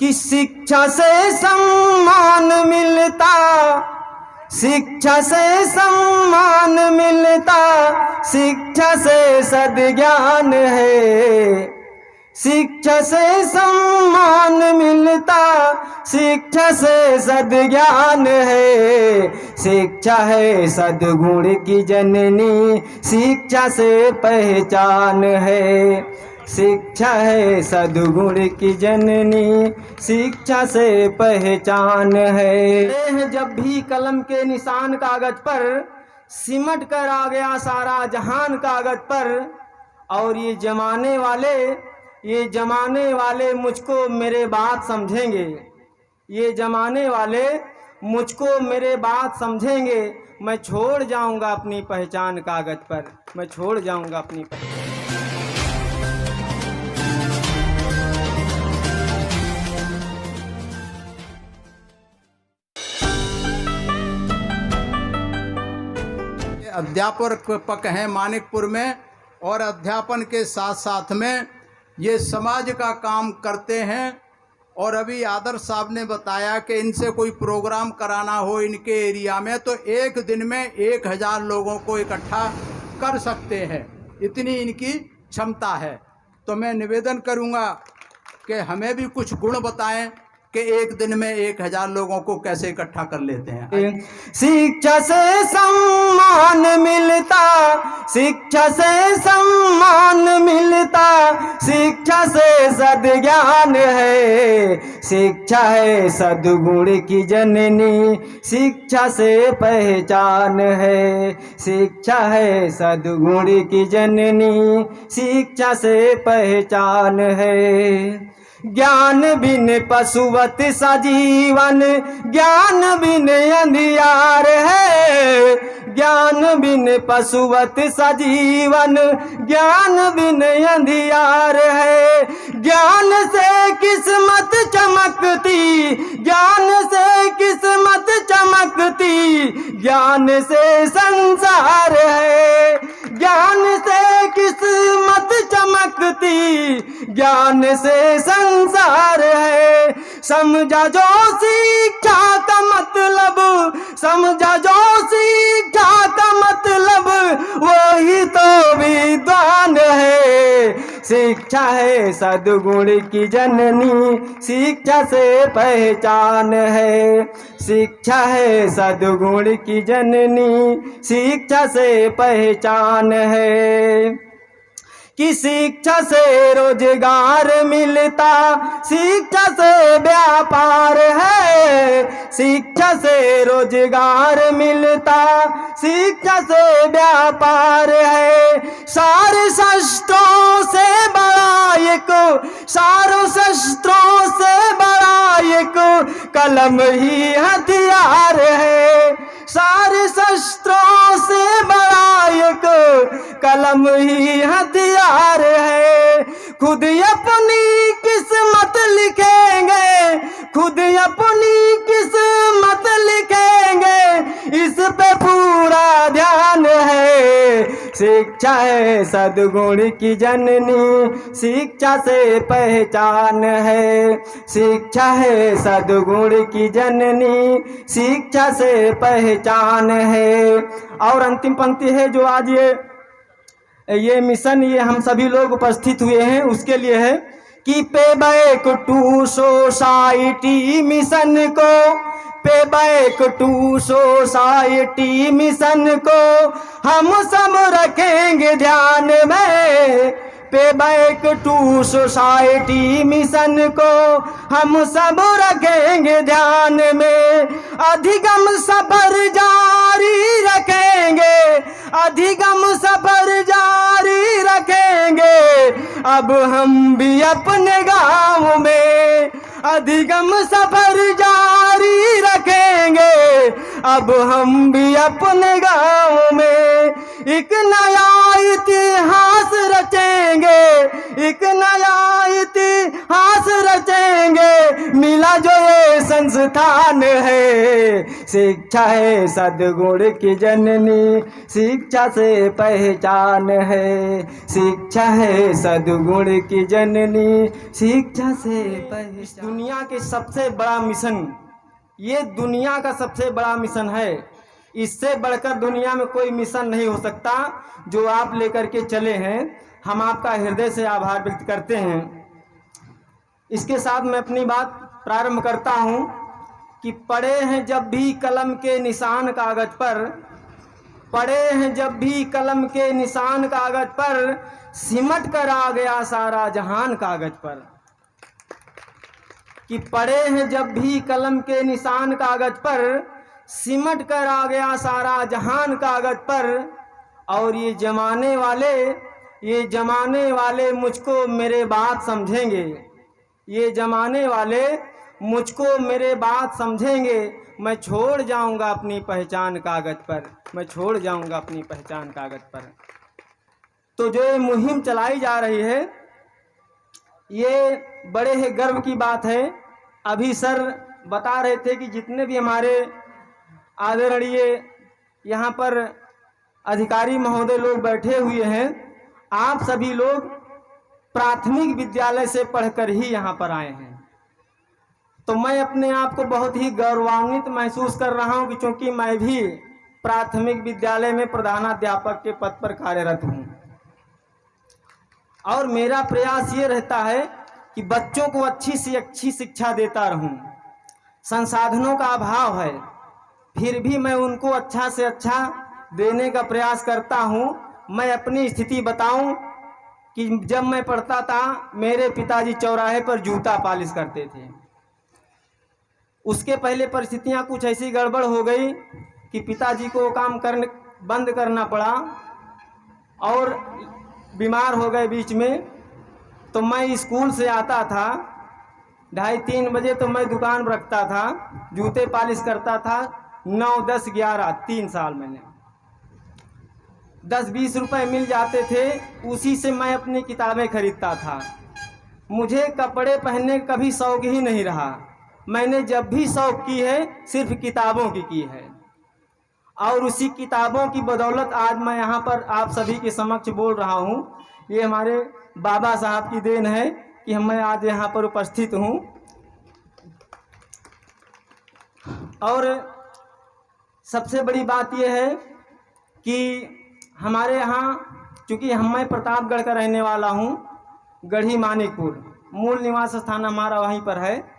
कि शिक्षा से सम्मान मिलता, शिक्षा से सम्मान मिलता, शिक्षा से सद्ज्ञान है। शिक्षा से सम्मान मिलता, शिक्षा से सद्ज्ञान है। शिक्षा है सद्गुण की जननी, शिक्षा से पहचान है। शिक्षा है सद्गुण की जननी, शिक्षा से पहचान है। जब भी कलम के निशान कागज पर सिमट कर आ गया सारा जहान कागज पर, और ये जमाने वाले मुझको मेरे बात समझेंगे, ये जमाने वाले मुझको मेरे बात समझेंगे। मैं छोड़ जाऊंगा अपनी पहचान कागज पर, मैं छोड़ जाऊंगा अपनी पहचान। अध्यापक हैं मानिकपुर में, और अध्यापन के साथ साथ में ये समाज का काम करते हैं। और अभी आदर्श साहब ने बताया कि इनसे कोई प्रोग्राम कराना हो इनके एरिया में तो एक दिन में 1000 लोगों को इकट्ठा कर सकते हैं, इतनी इनकी क्षमता है। तो मैं निवेदन करूंगा कि हमें भी कुछ गुण बताएं कि एक दिन में 1000 लोगों को कैसे इकट्ठा कर लेते हैं। शिक्षा से सम्मान मिलता, शिक्षा से सम्मान मिलता, शिक्षा से सद्ज्ञान है। शिक्षा है सद्गुण की जननी, शिक्षा से पहचान है। शिक्षा है सद्गुण की जननी, शिक्षा से पहचान है। ज्ञान बिन पशुवत सा जीवन, ज्ञान बिन अंधियार है। ज्ञान बिन पशुवत सा जीवन, ज्ञान बिन अंधियार है। ज्ञान से किस्मत चमकती, ज्ञान से किस्मत चमकती, ज्ञान से संसार है। ज्ञान से किस्मत चमकती, ज्ञान से संसार है। समझा जो शिक्षा का मतलब, समझा जो शिक्षा का मतलब, वही तो विद्वान है। शिक्षा है सद्गुण की जननी, शिक्षा से पहचान है। शिक्षा है सद्गुण की जननी, शिक्षा से पहचान है। कि शिक्षा से रोजगार मिलता, शिक्षा से व्यापार है। शिक्षा से रोजगार मिलता, शिक्षा से व्यापार है। सारे शस्त्रों से बड़ा एक, सारों शस्त्रों से बड़ा एक कलम ही हथियार है। सारे शस्त्रों से बड़ा एक कलम ही हथियार है। खुद अपनी किस्मत लिखेंगे, खुद अपनी किस्मत लिखेंगे, इस पे पूरा ध्यान है। शिक्षा है सद्गुण की जननी, शिक्षा से पहचान है। शिक्षा है सद्गुण की जननी, शिक्षा से पहचान है। और अंतिम पंक्ति है जो आज ये मिशन, ये हम सभी लोग उपस्थित हुए हैं उसके लिए है कि पे बैक टू सोसाइटी मिशन को, पे बैक टू सोसाइटी मिशन को हम सब रखेंगे ध्यान में। पे बैक टू सोसाइटी मिशन को हम सब रखेंगे ध्यान में। अधिगम सफर जारी रखेंगे, अधिगम सफर जारी रखेंगे, अब हम भी अपने गाँव में। अधिगम सफर जारी रखेंगे, अब हम भी अपने गाँव में। एक नया इतिहास रचेंगे, एक नया इतिहास रचेंगे, मिला जो ये संस्थान है, शिक्षा है सद्गुण की जननी, शिक्षा से पहचान है, शिक्षा है सद्गुण की जननी, शिक्षा से पहचान। दुनिया के सबसे बड़ा मिशन, ये दुनिया का सबसे बड़ा मिशन है। इससे बढ़कर दुनिया में कोई मिशन नहीं हो सकता जो आप लेकर के चले हैं। हम आपका हृदय से आभार व्यक्त करते हैं। इसके साथ मैं अपनी बात प्रारंभ करता हूं कि पड़े हैं जब भी कलम के निशान कागज पर, पड़े हैं जब भी कलम के निशान कागज पर, सिमट कर आ गया सारा जहान कागज पर। कि पड़े हैं जब भी कलम के निशान कागज पर, सिमट कर आ गया सारा जहान कागज पर। और ये जमाने वाले मुझको मेरे बात समझेंगे, ये जमाने वाले मुझको मेरे बात समझेंगे। मैं छोड़ जाऊंगा अपनी पहचान कागज पर, मैं छोड़ जाऊंगा अपनी पहचान कागज पर। तो जो ये मुहिम चलाई जा रही है, ये बड़े ही गर्व की बात है। अभी सर बता रहे थे कि जितने भी हमारे आदरणीय यहाँ पर अधिकारी महोदय लोग बैठे हुए हैं, आप सभी लोग प्राथमिक विद्यालय से पढ़कर ही यहाँ पर आए हैं। तो मैं अपने आप को बहुत ही गौरवान्वित महसूस कर रहा हूँ कि चूँकि मैं भी प्राथमिक विद्यालय में प्रधानाध्यापक के पद पर कार्यरत हूँ। और मेरा प्रयास ये रहता है कि बच्चों को अच्छी से अच्छी शिक्षा देता रहूं। संसाधनों का अभाव है, फिर भी मैं उनको अच्छा से अच्छा देने का प्रयास करता हूं। मैं अपनी स्थिति बताऊं कि जब मैं पढ़ता था, मेरे पिताजी चौराहे पर जूता पॉलिश करते थे। उसके पहले परिस्थितियां कुछ ऐसी गड़बड़ हो गई कि पिताजी को काम करने बंद करना पड़ा और बीमार हो गए बीच में। तो मैं स्कूल से आता था 2:30-3 बजे, तो मैं दुकान रखता था, जूते पॉलिश करता था। 9, 10, 11 3 साल मैंने 10-20 रुपए मिल जाते थे, उसी से मैं अपनी किताबें खरीदता था। मुझे कपड़े पहनने का कभी शौक ही नहीं रहा। मैंने जब भी शौक की है सिर्फ किताबों की है। और उसी किताबों की बदौलत आज मैं यहाँ पर आप सभी के समक्ष बोल रहा हूँ। ये हमारे बाबा साहब की देन है कि मैं आज यहाँ पर उपस्थित हूँ। और सबसे बड़ी बात यह है कि हमारे यहाँ, चूँकि मैं प्रतापगढ़ का रहने वाला हूँ, गढ़ी मानिकपुर मूल निवास स्थान हमारा वहीं पर है।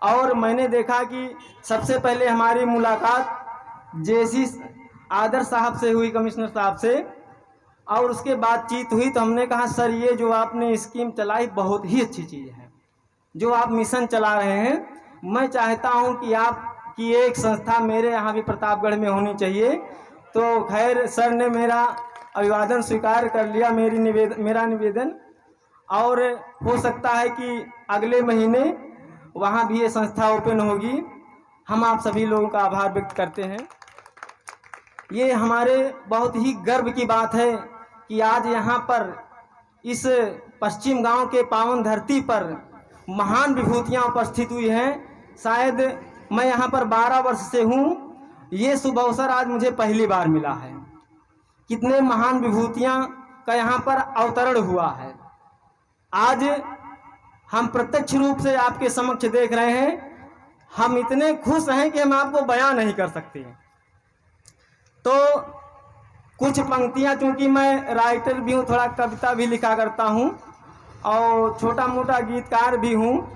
और मैंने देखा कि सबसे पहले हमारी मुलाकात जेसी आदर साहब से हुई, कमिश्नर साहब से, और उसके बातचीत हुई। तो हमने कहा सर, ये जो आपने स्कीम चलाई बहुत ही अच्छी चीज़ है, जो आप मिशन चला रहे हैं। मैं चाहता हूं कि आपकी एक संस्था मेरे यहाँ भी प्रतापगढ़ में होनी चाहिए। तो खैर सर ने मेरा अभिवादन स्वीकार कर लिया, मेरा निवेदन। और हो सकता है कि अगले महीने वहाँ भी ये संस्था ओपन होगी। हम आप सभी लोगों का आभार व्यक्त करते हैं। ये हमारे बहुत ही गर्व की बात है कि आज यहाँ पर इस पश्चिम गांव के पावन धरती पर महान विभूतियाँ उपस्थित हुई हैं। शायद मैं यहाँ पर 12 वर्ष से हूँ, ये शुभ अवसर आज मुझे पहली बार मिला है। कितने महान विभूतियाँ का यहाँ पर अवतरण हुआ है। आज हम प्रत्यक्ष रूप से आपके समक्ष देख रहे हैं। हम इतने खुश हैं कि हम आपको बयां नहीं कर सकते। तो कुछ पंक्तियां, चूंकि मैं राइटर भी हूँ, थोड़ा कविता भी लिखा करता हूँ और छोटा मोटा गीतकार भी हूँ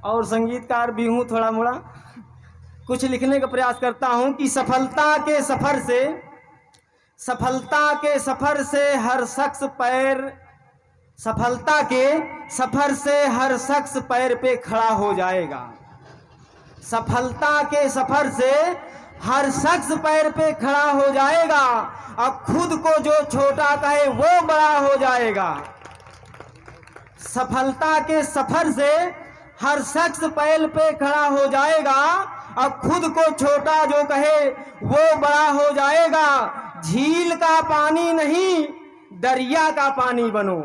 और संगीतकार भी हूँ, थोड़ा मोड़ा कुछ लिखने का प्रयास करता हूँ। कि सफलता के सफ़र से हर शख्स पैर, सफलता के सफ़र से हर शख्स पैर पे खड़ा हो जाएगा। सफलता के सफ़र से हर शख्स पैर पे खड़ा हो जाएगा। अब खुद को जो छोटा कहे वो बड़ा हो जाएगा। सफलता के सफ़र से हर शख्स पैर पे खड़ा हो जाएगा। अब खुद को छोटा जो कहे वो बड़ा हो जाएगा। झील का पानी नहीं दरिया का पानी बनो,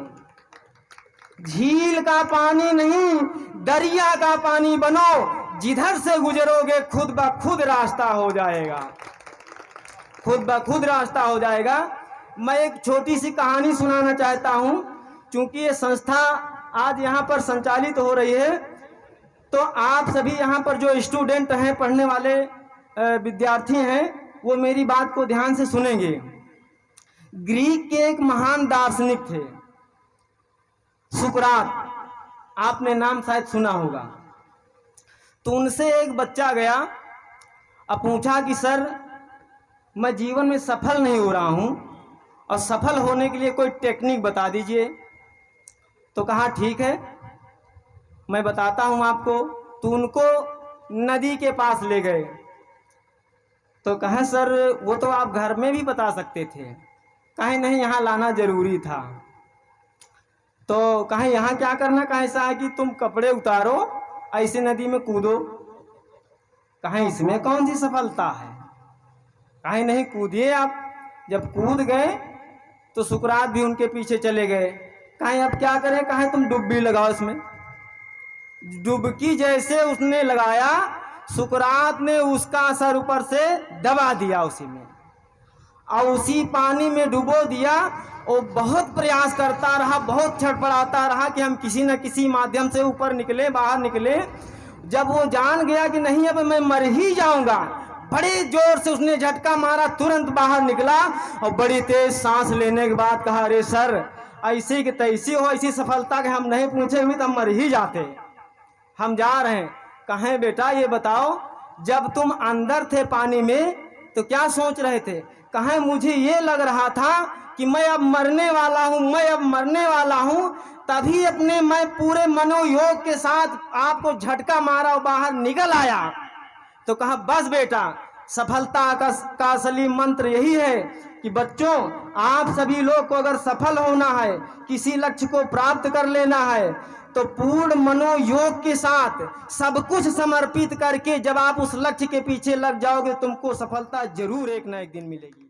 झील का पानी नहीं दरिया का पानी बनो। जिधर से गुजरोगे खुद ब खुद रास्ता हो जाएगा, खुद ब खुद रास्ता हो जाएगा। मैं एक छोटी सी कहानी सुनाना चाहता हूँ। क्योंकि ये संस्था आज यहाँ पर संचालित हो रही है, तो आप सभी यहाँ पर जो स्टूडेंट हैं, पढ़ने वाले विद्यार्थी हैं, वो मेरी बात को ध्यान से सुनेंगे। ग्रीक के एक महान दार्शनिक थे, सुकरात, आपने नाम शायद सुना होगा। तो उनसे एक बच्चा गया, अब पूछा कि सर मैं जीवन में सफल नहीं हो रहा हूँ और सफल होने के लिए कोई टेक्निक बता दीजिए। तो कहा ठीक है मैं बताता हूँ आपको। तो उनको नदी के पास ले गए। तो कहा सर वो तो आप घर में भी बता सकते थे। कहे नहीं, यहाँ लाना जरूरी था। तो कहे यहाँ क्या करना, कहे ऐसा है कि तुम कपड़े उतारो, ऐसे नदी में कूदो। कहे इसमें कौन सी सफलता है। कहे नहीं, कूदिए आप। जब कूद गए तो सुकरात भी उनके पीछे चले गए। कहे अब क्या करें, कहे तुम डुबकी लगाओ इसमें। डुबकी जैसे उसने लगाया, सुकरात ने उसका असर ऊपर से दबा दिया उसी में, और उसी पानी में डुबो दिया। वो बहुत प्रयास करता रहा, बहुत छटपटाता रहा कि हम किसी न किसी माध्यम से ऊपर निकले, बाहर निकले। जब वो जान गया कि नहीं अब मैं मर ही जाऊंगा, बड़े जोर से उसने झटका मारा, तुरंत बाहर निकला और बड़ी तेज सांस लेने के बाद कहा अरे सर ऐसी कि तैसी हो, ऐसी सफलता कि हम नहीं पूछे हुए तो हम मर ही जाते, हम जा रहे हैं। कहें बेटा ये बताओ, जब तुम अंदर थे पानी में तो क्या सोच रहे थे। कहें मुझे ये लग रहा था कि मैं अब मरने वाला हूँ, मैं अब मरने वाला हूँ। तभी अपने मैं पूरे मनोयोग के साथ आपको झटका मारा और बाहर निकल आया। तो कहा बस बेटा, सफलता का असली मंत्र यही है कि बच्चों आप सभी लोग को अगर सफल होना है, किसी लक्ष्य को प्राप्त कर लेना है, तो पूर्ण मनोयोग के साथ सब कुछ समर्पित करके जब आप उस लक्ष्य के पीछे लग जाओगे, तुमको सफलता जरूर एक ना एक दिन मिलेगी।